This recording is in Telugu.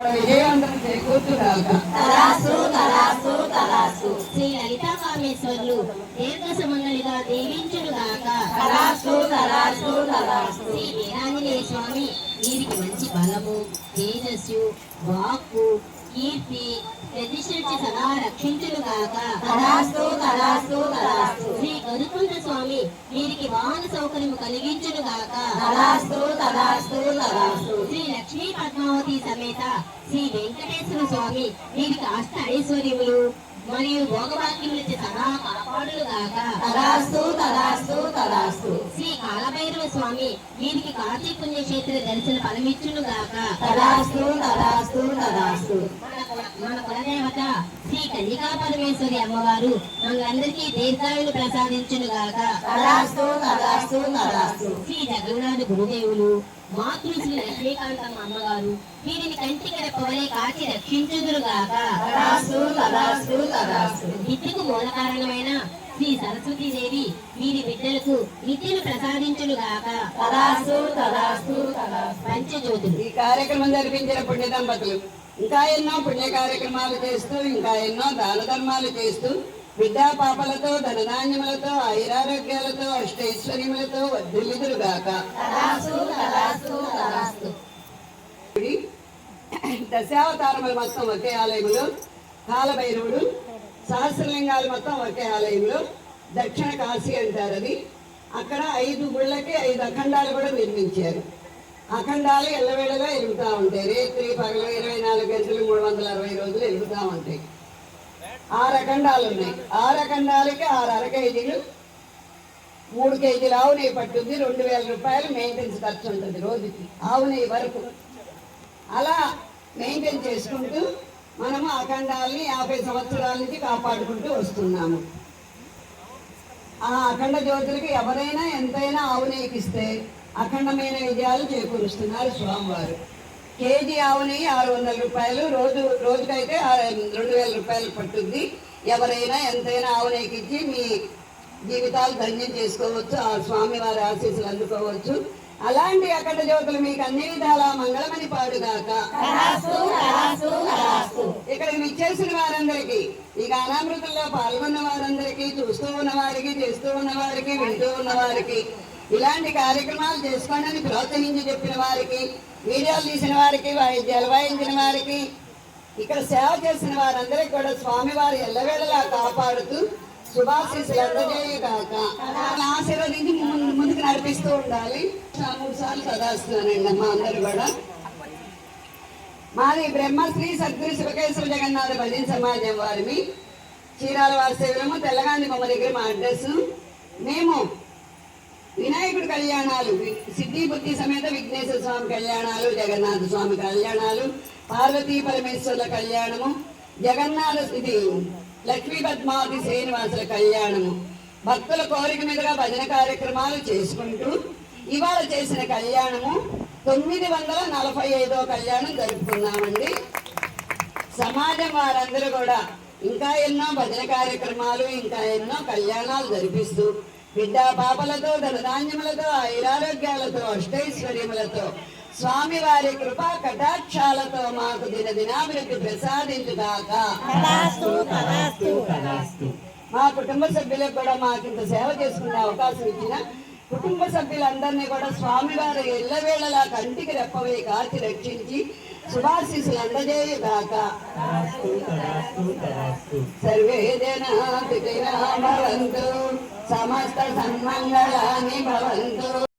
విజయవంతం చేకూర్చుగాక. తదాస్తు తదాస్తు తదాస్తు. శ్రీ లలితా కామేశ్వరులు దీర్ఘ సుమంగళిగా దీవించుడుగాక. తదాస్తు తదాస్తు తదాస్తు. శ్రీ వీరాంజనేయ స్వామి వీరికి మంచి బలము, తేజస్సు, వాక్కు, కీర్తి ప్రతిష్ఠించి సదా రక్షించుడుగాక. తదాస్తు తదాస్తు తదాస్తు. శ్రీ గరుకుంట స్వామి వీరికి వాహన సౌకర్యం కలిగించుడుగాక. తదాస్తు తదాస్తు తదాస్తు. శ్రీ లక్ష్మీ పద్మావతి సమేత శ్రీ వెంకటేశ్వర స్వామి వీరికి అష్ట ఐశ్వర్యములు మరియు భోగభాగ్యములిచ్చి సదా కాపాడుగాక. తదాస్తు తదాస్తు తదాస్తు. శ్రీ కాలభైరవ స్వామి వీరికి కార్తీక పుణ్యక్షేత్ర దర్శన ఫలమిచ్చునుగాక. తదాస్తు తదాస్తు తదాస్తు. మన కులదేవత శ్రీ కన్యకా పరమేశ్వరి అమ్మవారు మనందరికీ దీర్ఘాయులు ప్రసాదించునుగాక. తదాస్తు తదాస్తు తదాస్తు. శ్రీ జగన్నాథ గురుదేవులు మాతృ శ్రీ లక్ష్మీకాంతమ్మ అమ్మగారు వీరిని కంటికి రెప్పవలే కాచి రక్షించుదురుగాక. తదాస్తు తదాస్తు తదాస్తు. విద్యకు మూల కారణమైన శ్రీ సరస్వతీదేవి వీరి బిడ్డలకు విద్యను ప్రసాదించునుగాక. తదాస్తు తదాస్తు తదాస్తు. పంచజ్యోతులు ఈ కార్యక్రమం జరిపించిన పుణ్య దంపతులు ఇంకా ఎన్నో పుణ్య కార్యక్రమాలు చేస్తూ, ఇంకా ఎన్నో దాన ధర్మాలు చేస్తూ, విద్యా పాపలతో, ధనధాన్యములతో, ఐరారోగ్యాలతో, అష్టైశ్వర్యములతో వర్ధిల్లుదురుగాక. దశావతారములు మొత్తం ఒకే ఆలయములు, కాలభైరవుడు, సహస్రలింగాలు మొత్తం ఒకే ఆలయంలో, దక్షిణ కాశీ అంటారు అది. అక్కడ 5 గుళ్ళకి 5 అఖండాలు కూడా నిర్మించారు. అఖండాలు ఎల్లవేళగా ఎలుగుతూ ఉంటాయి. రేత్రి పగలు 24 గంటలు 360 రోజులు ఎలుగుతూ ఉంటాయి. 6 అఖండాలు ఉన్నాయి. 6 అఖండాలకి 6 అరకేజీలు, 3 కేజీలు ఆవు నెయ్యి పట్టుద్ది. 2000 రూపాయలు మెయింటెనెన్స్ ఖర్చు ఉంటుంది రోజుకి, ఆవు నెయ్యి వరకు. అలా మెయింటైన్ చేసుకుంటూ మనము అఖండాలని 50 సంవత్సరాల నుంచి కాపాడుకుంటూ వస్తున్నాము. ఆ అఖండ జ్యోతులకి ఎవరైనా ఎంతైనా ఆవు నెయ్యికి ఇస్తే అఖండమైన విజయాలు చేకూరుస్తున్నారు స్వామివారు. కేజీ ఆవు నెయ్యి 600 రూపాయలు, రోజుకైతే 2000 రూపాయలు పట్టుద్ది. ఎవరైనా ఎంతైనా ఆవు నెయ్యికి ఇచ్చి మీ జీవితాలు ధన్యం చేసుకోవచ్చు, ఆ స్వామివారి ఆశీస్సులు అందుకోవచ్చు. అలాంటి అఖండ జ్యోతులు మీకు అన్ని విధాలా మంగళమని పాడుగాక. ఇక్కడికి విచ్చేసిన వారందరికీ, ఈ గానామృతుల్లో పాల్గొన్న వారందరికీ, చూస్తూ ఉన్నవారికి, చేస్తూ ఉన్నవారికి, వింటూ ఉన్నవారికి, ఇలాంటి కార్యక్రమాలు చేసుకోండి ప్రోత్సహించి చెప్పిన వారికి, వీడియోలు తీసిన వారికి, వాయిద్యాలు వాయించిన వారికి, ఇక్కడ సేవ చేసిన వారందరికీ కూడా స్వామివారి ఎల్లవేళలా కాపాడుతూ శుభాశీస్సులు అందజేయగాక. ఆశీర్వదించి ముందుకు నడిపిస్తూ ఉండాలి. 3 సార్లు చదాస్తున్నానండి అమ్మ అందరూ కూడా. మాది బ్రహ్మశ్రీ సద్గురు శివకేశ్వర జగన్నాథ భజన సమాజం వారిని, చీరాల వారసేవరము, తెల్లగాంధి బొమ్మ దగ్గర మా అడ్రస్. మేము వినాయకుడి కళ్యాణాలు, సిద్ధి బుద్ధి సమేత విఘ్నేశ్వర స్వామి కళ్యాణాలు, జగన్నాథ స్వామి కళ్యాణాలు, పార్వతీ పరమేశ్వరుల కళ్యాణము, జగన్నాథ ఇది లక్ష్మీ పద్మావతి శ్రీనివాసుల కళ్యాణము, భక్తుల కోరిక మీదుగా భజన కార్యక్రమాలు చేసుకుంటూ ఇవాళ చేసిన కళ్యాణము 945వ కళ్యాణం జరుపుకున్నామండి. సమాజం వారందరూ కూడా ఇంకా ఎన్నో భజన కార్యక్రమాలు, ఇంకా ఎన్నో కళ్యాణాలు జరిపిస్తూ విద్యా పాపలతో, ధనధాన్యములతో, ఐరారోగ్యాలతో, అష్టైశ్వర్యములతో, స్వామివారి కృపా కటాక్షాలతో మాకు దినదినాభివృద్ధి ప్రసాదించుగాక. మా కుటుంబ సభ్యులకు కూడా మాకు ఇంత సేవ చేసుకునే అవకాశం ఇచ్చిన కుటుంబ సభ్యులందరినీ కూడా స్వామివారి ఎల్లవేళలా కంటికి రెప్పవే కాచి రక్షించి శుభాశీస్సులు అందజేయుగాక. సర్వే జనా సుఖినో భవంతు, సమస్త సన్మంగళాని భవంతు.